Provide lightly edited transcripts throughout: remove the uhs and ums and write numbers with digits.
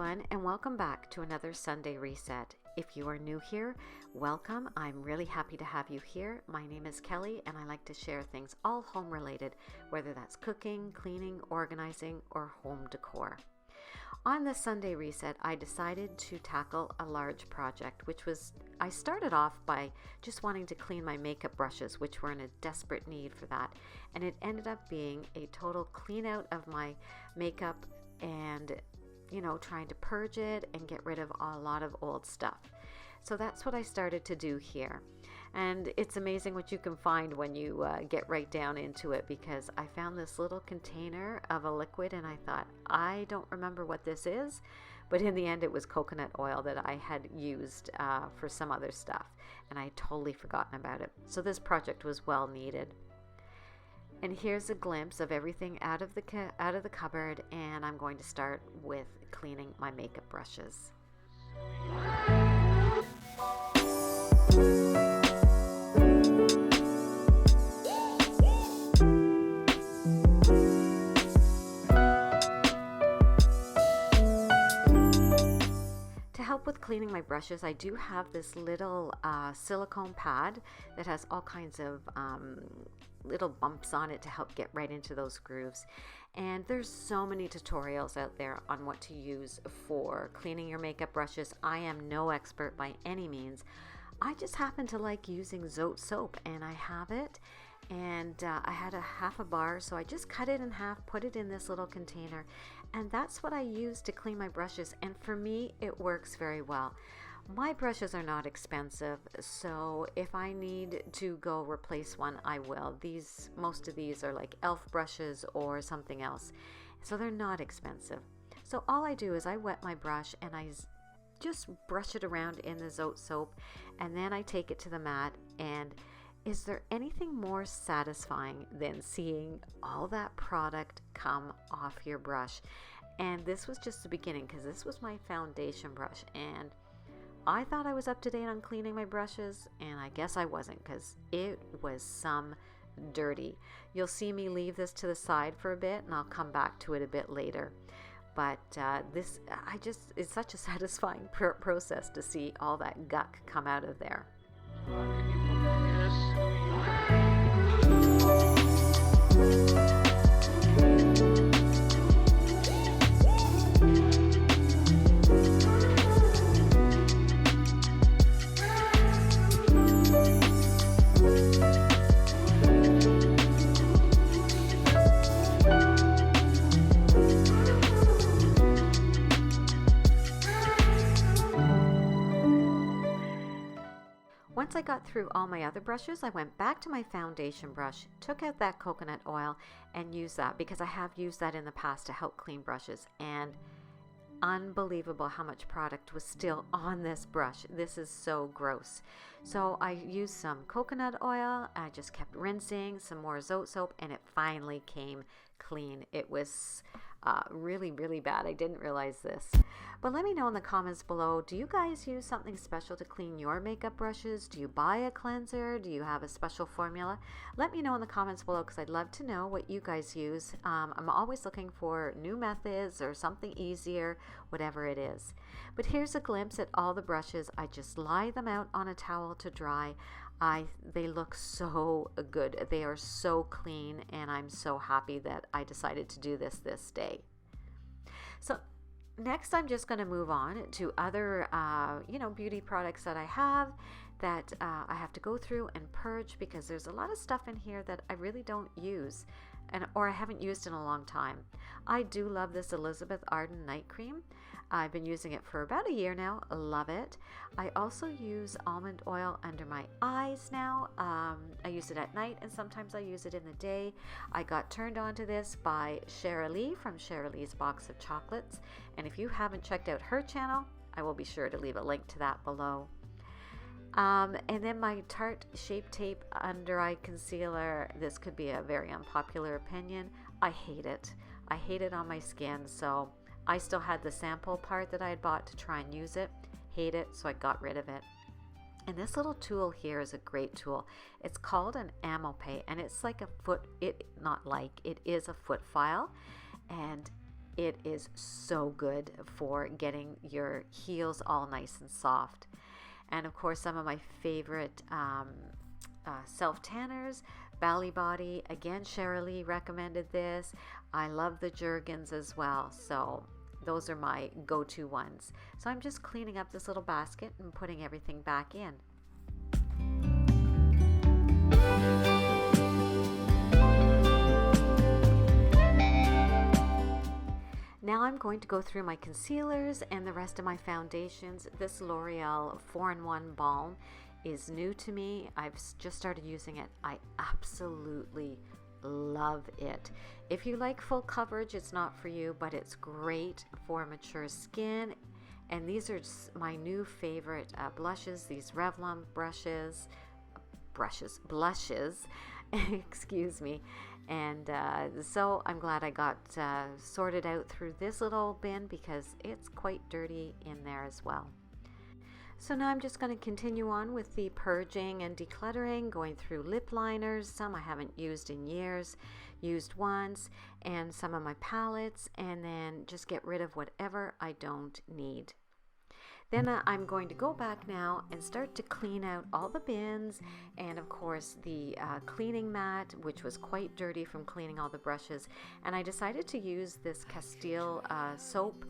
everyone, and welcome back to another Sunday Reset. If you are new here, welcome. I'm really happy to have you here. My name is Kelly, and I like to share things all home related, whether that's cooking, cleaning, organizing, or home decor. On this Sunday Reset, I decided to tackle a large project, I started off by just wanting to clean my makeup brushes, which were in a desperate need for that. And it ended up being a total clean out of my makeup and trying to purge it and get rid of a lot of old stuff. So that's what I started to do here. And it's amazing what you can find when you get right down into it, because I found this little container of a liquid and I thought, I don't remember what this is, but in the end it was coconut oil that I had used for some other stuff, and I had totally forgotten about it. So this project was well needed. And here's a glimpse of everything out of the cupboard, and I'm going to start with cleaning my makeup brushes. To help with cleaning my brushes, I do have this little silicone pad that has all kinds of little bumps on it to help get right into those grooves. And there's so many tutorials out there on what to use for cleaning your makeup brushes. I am no expert by any means. I just happen to like using Zote soap, and I have it, and I had a half a bar, so I just cut it in half, put it in this little container, and that's what I use to clean my brushes. And for me, it works very well. My brushes are not expensive, so if I need to go replace one, I will. Most of these are like elf brushes or something else, so they're not expensive. So all I do is I wet my brush and I just brush it around in the Zote soap, and then I take it to the mat. And is there anything more satisfying than seeing all that product come off your brush? And this was just the beginning, because this was my foundation brush, and I thought I was up to date on cleaning my brushes, and I guess I wasn't, because it was some dirty. You'll see me leave this to the side for a bit, and I'll come back to it a bit later. But it's such a satisfying process to see all that guck come out of there. Once I got through all my other brushes, I went back to my foundation brush, took out that coconut oil, and used that, because I have used that in the past to help clean brushes. And unbelievable how much product was still on this brush. This is so gross. So I used some coconut oil. I just kept rinsing, some more Zote soap, and it finally came clean. It was really, really bad. I didn't realize this. But let me know in the comments below, do you guys use something special to clean your makeup brushes? Do you buy a cleanser? Do you have a special formula? Let me know in the comments below, because I'd love to know what you guys use. I'm always looking for new methods or something easier, whatever it is. But here's a glimpse at all the brushes. I just lie them out on a towel to dry. They look so good. They are so clean, and I'm so happy that I decided to do this day. So next, I'm just going to move on to other, beauty products that I have that I have to go through and purge, because there's a lot of stuff in here that I really don't use, or I haven't used in a long time. I do love this Elizabeth Arden night cream. I've been using it for about a year now. I love it. I also use almond oil under my eyes now. I use it at night, and sometimes I use it in the day. I got turned on to this by Shara from Shara Lee's Box of Chocolates, and if you haven't checked out her channel, I will be sure to leave a link to that below. And then my Tarte Shape Tape Under Eye Concealer. This could be a very unpopular opinion. I hate it. I hate it on my skin, so I still had the sample part that I had bought to try and use it. Hate it, so I got rid of it. And this little tool here is a great tool. It's called an Amopay, and it's like it is a foot file, and it is so good for getting your heels all nice and soft. And of course, some of my favorite self-tanners, Bally Body, again, Shirley recommended this. I love the Jergens as well, so those are my go-to ones. So I'm just cleaning up this little basket and putting everything back in. Now I'm going to go through my concealers and the rest of my foundations. This L'Oreal 4-in-1 Balm is new to me. I've just started using it. I absolutely love it. If you like full coverage, it's not for you, but it's great for mature skin. And these are my new favorite blushes, these Revlon blushes, excuse me. And so I'm glad I got sorted out through this little bin because it's quite dirty in there as well. So now I'm just going to continue on with the purging and decluttering, going through lip liners, some I haven't used in years, used once, and some of my palettes, and then just get rid of whatever I don't need. Then I'm going to go back now and start to clean out all the bins, and of course the cleaning mat, which was quite dirty from cleaning all the brushes. And I decided to use this Castile soap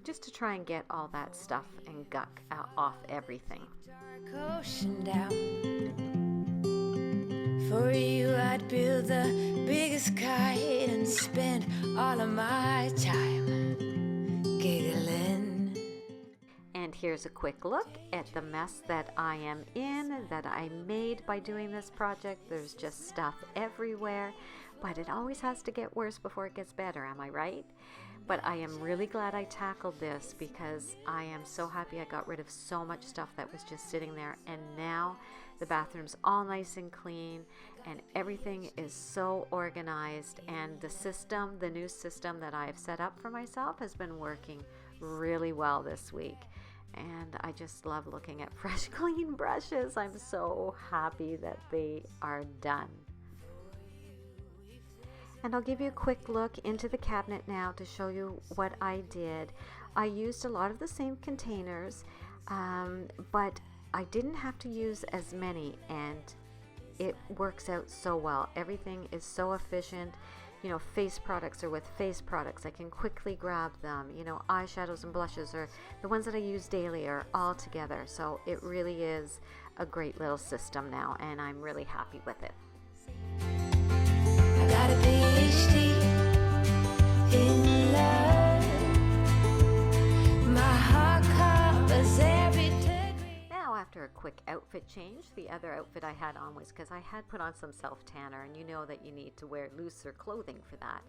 just to try and get all that stuff and gunk off everything. For you I'd build the biggest kite and spend all of my time giggling. And here's a quick look at the mess that I am in, that I made by doing this project. There's just stuff everywhere, but it always has to get worse before it gets better, am I right? But I am really glad I tackled this because I am so happy I got rid of so much stuff that was just sitting there. And now the bathroom's all nice and clean and everything is so organized. And the system, the new system that I have set up for myself has been working really well this week. And I just love looking at fresh, clean brushes. I'm so happy that they are done. And I'll give you a quick look into the cabinet now to show you what I did. I used a lot of the same containers, but I didn't have to use as many, and it works out so well. Everything is so efficient. You know, face products are with face products. I can quickly grab them. You know, eyeshadows and blushes are the ones that I use daily are all together. So it really is a great little system now, and I'm really happy with it. I got a PhD in love. My heart covers every degree. Now, after a quick outfit change, the other outfit I had on was because I had put on some self-tanner, and you know that you need to wear looser clothing for that.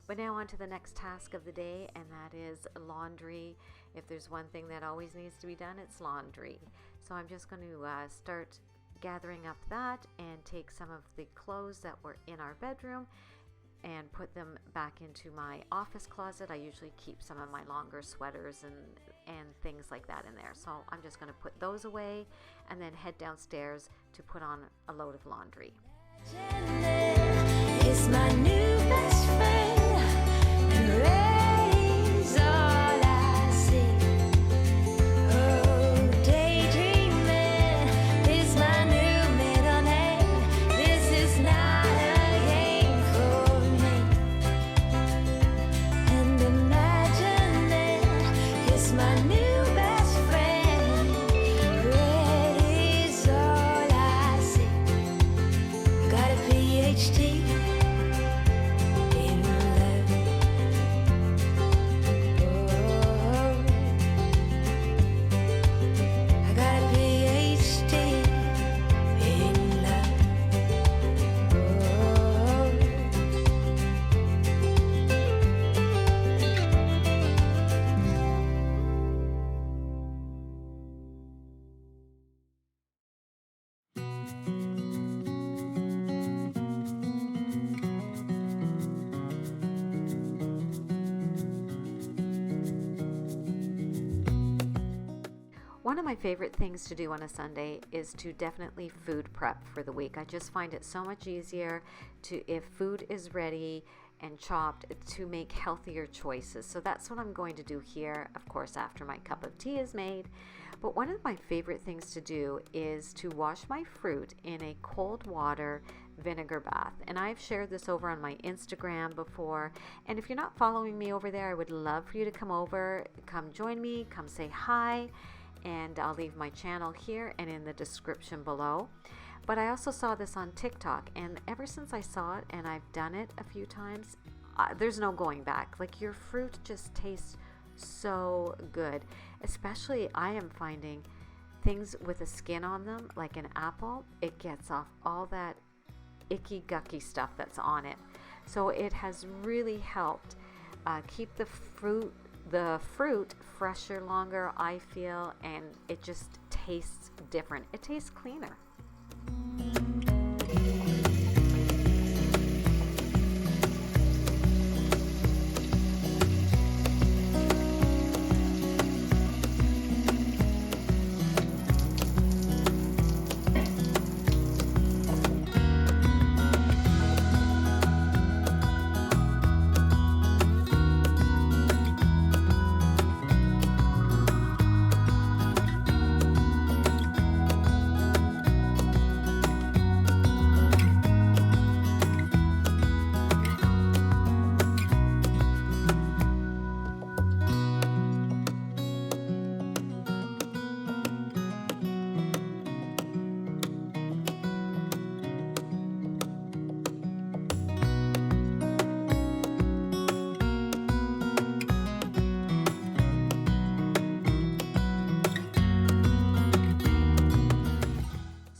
But now on to the next task of the day, and that is laundry. If there's one thing that always needs to be done, it's laundry. So I'm just going to start gathering up that and take some of the clothes that were in our bedroom and put them back into my office closet. I usually keep some of my longer sweaters and things like that in there. So I'm just going to put those away and then head downstairs to put on a load of laundry. It's my new best friend and raise all I see. One of my favorite things to do on a Sunday is to definitely food prep for the week. I just find it so much easier to, if food is ready, and chopped to make healthier choices. So that's what I'm going to do here, of course, after my cup of tea is made. But one of my favorite things to do is to wash my fruit in a cold water vinegar bath. And I've shared this over on my Instagram before. And if you're not following me over there, I would love for you to come over, come join me, come say hi. And I'll leave my channel here and in the description below. But I also saw this on TikTok, and ever since I saw it, and I've done it a few times, there's no going back. Like, your fruit just tastes so good. Especially, I am finding things with a skin on them, like an apple, it gets off all that icky gucky stuff that's on it. So it has really helped keep the fruit fresher longer, I feel, and it just tastes different. It tastes cleaner.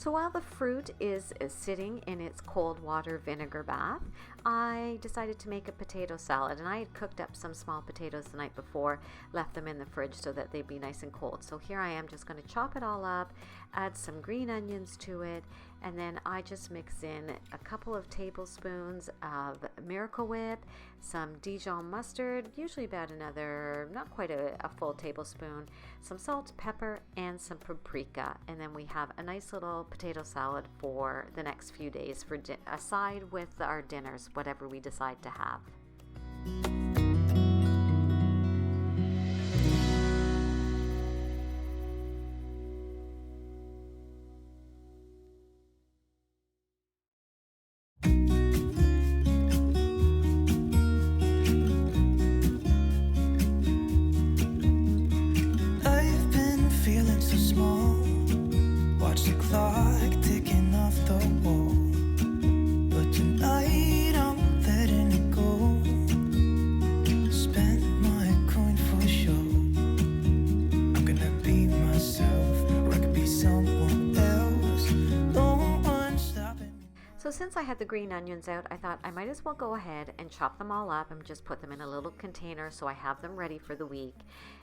So while the fruit is sitting in its cold water vinegar bath, I decided to make a potato salad, and I had cooked up some small potatoes the night before, left them in the fridge so that they'd be nice and cold. So here I am just going to chop it all up, add some green onions to it, and then I just mix in a couple of tablespoons of Miracle Whip, some Dijon mustard, usually about another, not quite a full tablespoon, some salt, pepper, and some paprika. And then we have a nice little potato salad for the next few days for aside with our dinners, whatever we decide to have. So since I had the green onions out, I thought I might as well go ahead and chop them all up and just put them in a little container so I have them ready for the week.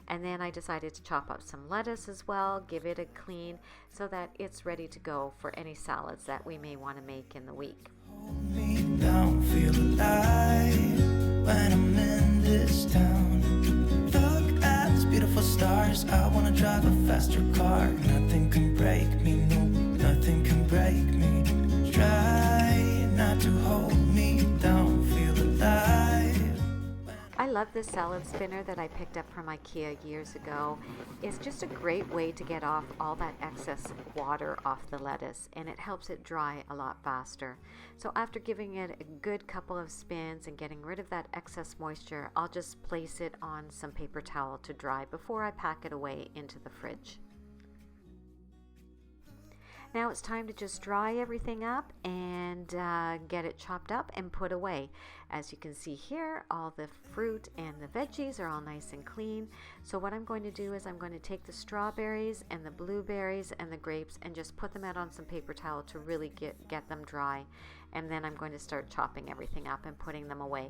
And then I decided to chop up some lettuce as well, give it a clean so that it's ready to go for any salads that we may want to make in the week. Hold me down, feel alive when I'm in this town. Look at these beautiful stars, I wanna drive a faster car. Nothing can break me, no, nothing can break me. Try not to hold me down, feel alive. I love this salad spinner that I picked up from IKEA years ago. It's just a great way to get off all that excess water off the lettuce, and it helps it dry a lot faster. So after giving it a good couple of spins and getting rid of that excess moisture, I'll just place it on some paper towel to dry before I pack it away into the fridge. Now it's time to just dry everything up and get it chopped up and put away. As you can see here, all the fruit and the veggies are all nice and clean. So what I'm going to do is I'm going to take the strawberries and the blueberries and the grapes and just put them out on some paper towel to really get them dry. And then I'm going to start chopping everything up and putting them away.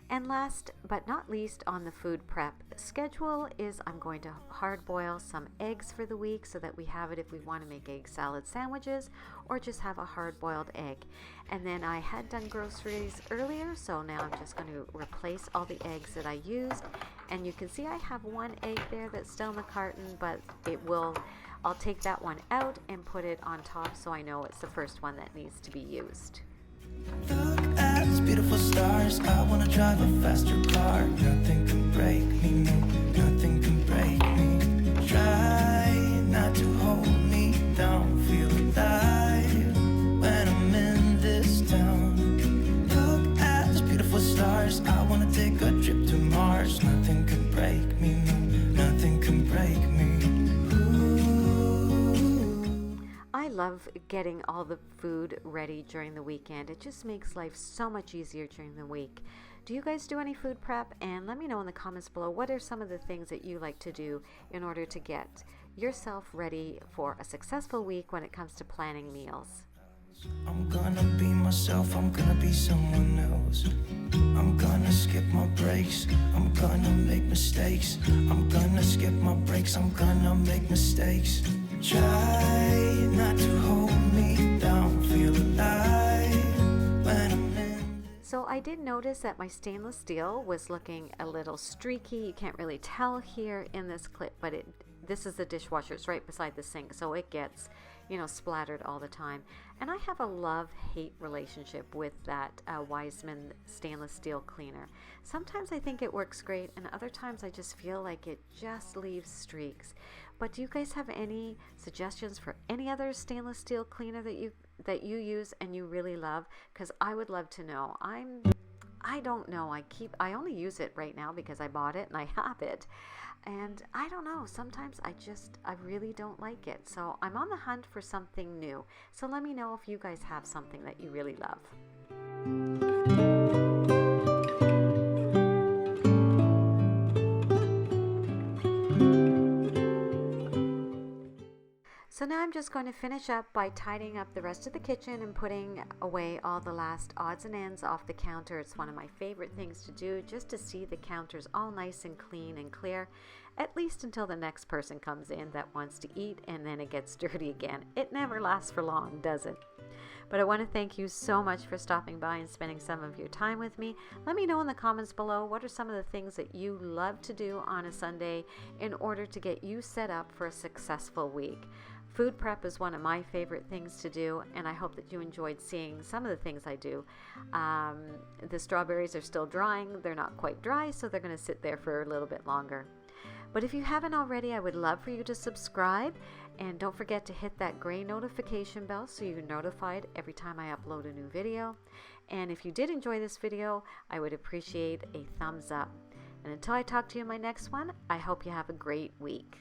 And last but not least on the food prep schedule is I'm going to hard boil some eggs for the week so that we have it if we want to make egg salad sandwiches or just have a hard boiled egg. And then I had done groceries earlier, so now I'm just going to replace all the eggs that I used. And you can see I have one egg there that's still in the carton, but I'll take that one out and put it on top so I know it's the first one that needs to be used. Look at this beautiful stars. I wanna drive a faster car. Nothing can break me, no, nothing can break me. Try not to hold me down. Feel alive when I'm in this town. Look at those beautiful stars. I wanna take a trip to Mars. Nothing can break me, no, nothing can break me. I love getting all the food ready during the weekend. It just makes life so much easier during the week. Do you guys do any food prep? And let me know in the comments below, what are some of the things that you like to do in order to get yourself ready for a successful week when it comes to planning meals? I'm gonna be myself, I'm gonna be someone else. I'm gonna skip my breaks, I'm gonna make mistakes. I'm gonna skip my breaks, I'm gonna make mistakes. Try not to hold me down, feel alive when I'm in. So I did notice that my stainless steel was looking a little streaky. You can't really tell here in this clip, but this is the dishwasher. It's right beside the sink, so it gets, splattered all the time. And I have a love-hate relationship with that Wiseman stainless steel cleaner. Sometimes I think it works great, and other times I just feel like it just leaves streaks. But do you guys have any suggestions for any other stainless steel cleaner that you use and you really love? Because I would love to know. I don't know. I only use it right now because I bought it and I have it. And I don't know, sometimes I really don't like it. So I'm on the hunt for something new. So let me know if you guys have something that you really love. So now I'm just going to finish up by tidying up the rest of the kitchen and putting away all the last odds and ends off the counter. It's one of my favorite things to do, just to see the counters all nice and clean and clear, at least until the next person comes in that wants to eat, and then it gets dirty again. It never lasts for long, does it? But I want to thank you so much for stopping by and spending some of your time with me. Let me know in the comments below, what are some of the things that you love to do on a Sunday in order to get you set up for a successful week. Food prep is one of my favorite things to do, and I hope that you enjoyed seeing some of the things I do. The strawberries are still drying. They're not quite dry, so they're going to sit there for a little bit longer. But if you haven't already, I would love for you to subscribe, and don't forget to hit that gray notification bell so you're notified every time I upload a new video. And if you did enjoy this video, I would appreciate a thumbs up. And until I talk to you in my next one, I hope you have a great week.